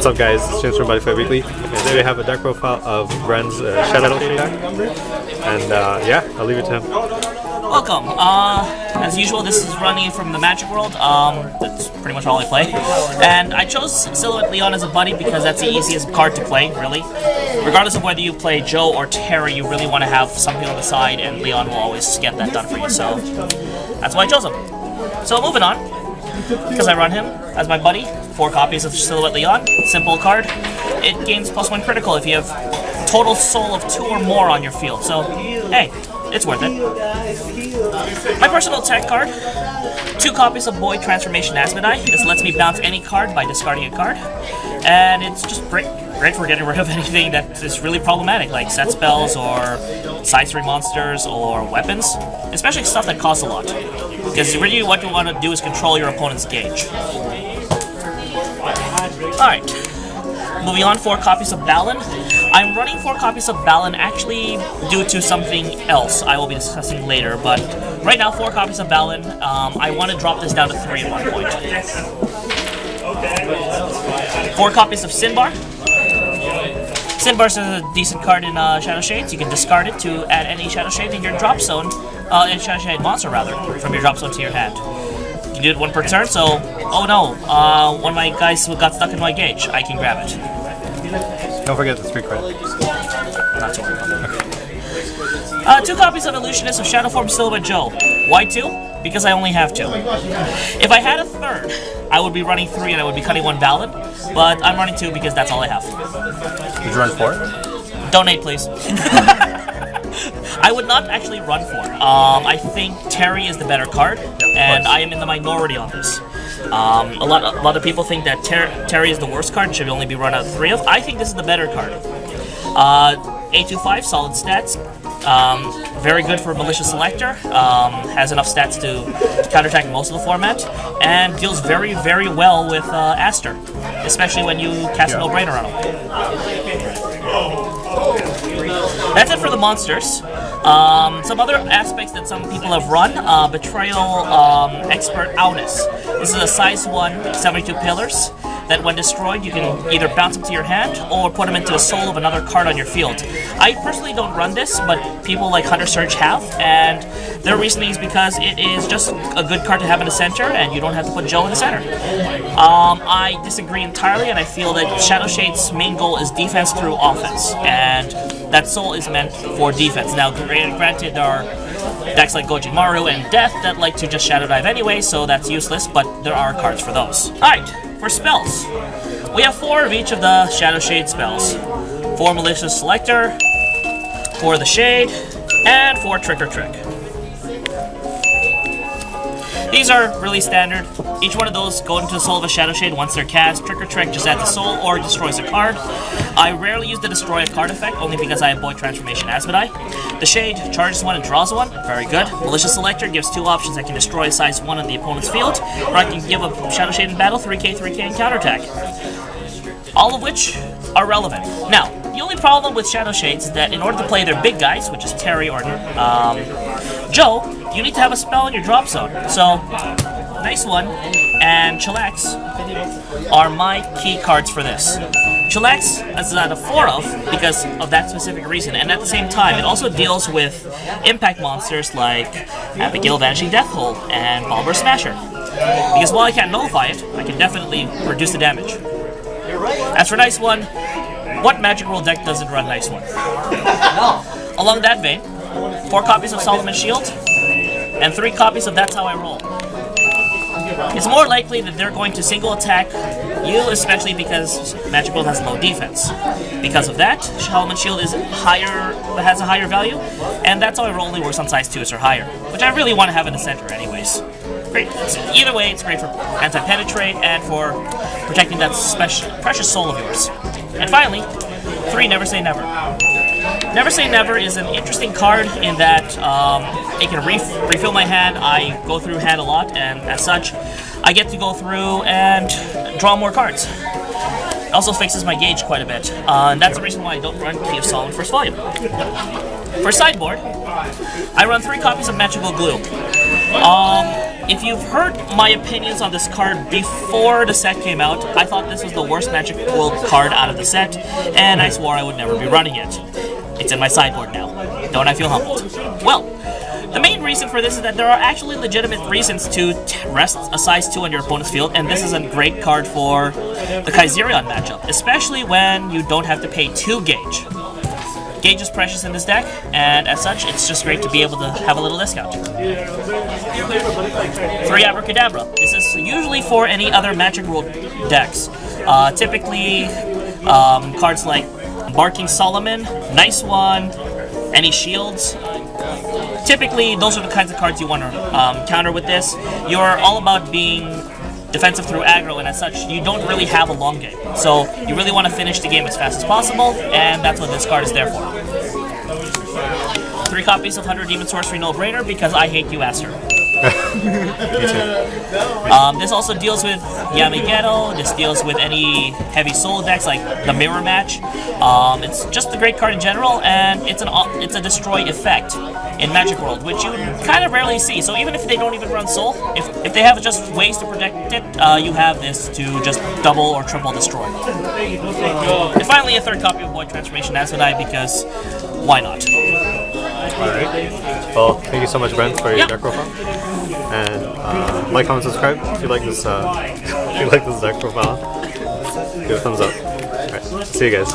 up guys, it's James from Buddyfight Weekly, and today we have a deck profile of Bren's Shadow Shade deck, and yeah, I'll leave it to him. Welcome. As usual, this is running from the Magic World. That's pretty much all I play. And I chose Silhouette Leon as a buddy because that's the easiest card to play, really. Regardless of whether you play Joe or Terry, you really want to have something on the side, and Leon will always get that done for you, so that's why I chose him. So moving on, because I run him as my buddy, 4 copies of Silhouette Leon, simple card. It gains +1 critical if you have total soul of 2 or more on your field, so hey, it's worth it. My personal tech card, 2 copies of Boy Transformation Asmodai. This lets me bounce any card by discarding a card, and it's just great for getting rid of anything that is really problematic, like set spells or side 3 monsters or weapons, especially stuff that costs a lot. Because really what you want to do is control your opponent's gauge. Alright, moving on, 4 copies of Balin. I'm running 4 copies of Balin actually due to something else I will be discussing later, but right now 4 copies of Balin. I want to drop this down to 3 at one point. 4 copies of Sinbar. Sinbar is a decent card in Shadow Shades. You can discard it to add any Shadow Shade in your drop zone, in Shadow Shade monster rather, from your drop zone to your hand. You can do it 1 per turn, so, oh no, one of my guys who got stuck in my gauge, I can grab it. Don't forget the 3 credit. Not to worry about that. 2 copies of Illusionist of Shadowform Silhouette Joe. Why 2? Because I only have 2. If I had a third, I would be running 3 and I would be cutting 1 Balin, but I'm running 2 because that's all I have. Would you run 4? Donate, please. I would not actually run 4. I think Terry is the better card, and I am in the minority on this. A lot of people think that Terry is the worst card and should only be run out of 3 of. I think this is the better card. 825, solid stats. Very good for Malicious Selector. Has enough stats to counterattack most of the format, and deals very, very well with Aster, especially when you cast a no-brainer on him. That's it for the monsters. Some other aspects that some people have run, Betrayal Expert Aunus. This is a size 1, 72 pillars, that when destroyed you can either bounce them to your hand or put them into the soul of another card on your field. I personally don't run this, but people like Hunter Surge have, and their reasoning is because it is just a good card to have in the center and you don't have to put Joe in the center. I disagree entirely, and I feel that Shadow Shade's main goal is defense through offense, and that soul is meant for defense. Now granted, there are decks like Gojimaru and Death that like to just Shadow Dive anyway, so that's useless, but there are cards for those. Alright, for spells, we have 4 of each of the Shadow Shade spells. 4 Malicious Selector, 4 the Shade, and 4 Trick or Trick. These are really standard. Each one of those go into the soul of a Shadow Shade once they're cast. Trick or Trick just adds a soul or destroys a card. I rarely use the destroy a card effect, only because I have Boy Transformation Asmodai. The Shade charges 1 and draws 1, very good. Malicious Selector gives 2 options. I can destroy a size 1 on the opponent's field, or I can give a Shadow Shade in battle 3k, 3k, and counterattack. All of which are relevant. Now, the only problem with Shadow Shades is that in order to play their big guys, which is Terry or Joe, you need to have a spell in your drop zone. So, Nice One and Chillax are my key cards for this. Chillax is out of 4 of because of that specific reason, and at the same time, it also deals with impact monsters like Abigail Vanishing Deathhole and Balber Smasher. Because while I can't nullify it, I can definitely reduce the damage. As for Nice One, what Magic World deck doesn't run Nice One? Along that vein, 4 copies of Solomon's Shield, and 3 copies of That's How I Roll. It's more likely that they're going to single attack you, especially because Magic World has low defense. Because of that, Solomon's Shield has a higher value, and That's How I Roll only works on size 2s or higher, which I really want to have in the center anyways. Great. Either way, it's great for anti-penetrate and for protecting that precious soul of yours. And finally, 3 Never Say Never. Never Say Never is an interesting card in that it can refill my hand. I go through hand a lot, and as such, I get to go through and draw more cards. It also fixes my gauge quite a bit, and that's the reason why I don't run Key of Solomon First Volume. For sideboard, I run 3 copies of Magical Glue. if you've heard my opinions on this card before the set came out, I thought this was the worst Magic World card out of the set, and I swore I would never be running it. It's in my sideboard now. Don't I feel humbled? Well, the main reason for this is that there are actually legitimate reasons to rest a size 2 on your opponent's field, and this is a great card for the Kaizerion matchup, especially when you don't have to pay 2 gauge. Gauge is precious in this deck, and as such, it's just great to be able to have a little discount. 3 Abracadabra. This is usually for any other Magic World decks. Typically, cards like Barking Solomon, Nice One, any shields. Typically, those are the kinds of cards you want to counter with this. You're all about being defensive through aggro, and as such, you don't really have a long game. So you really want to finish the game as fast as possible, and that's what this card is there for. 3 copies of 100 Demon Sorcery, no-brainer, because I hate you, Aster. This also deals with Yamageto. This deals with any heavy soul decks like the Mirror Match. It's just a great card in general, and it's a destroy effect in Magic World, which you kind of rarely see. So even if they don't even run soul, if they have just ways to protect it, you have this to just double or triple destroy. And finally, a 3rd copy of Void Transformation Asphodite, because why not? Alright. Well, thank you so much, Bren, for your deck profile. And like, comment, subscribe if you like this deck profile. Give a thumbs up. Alright, see you guys.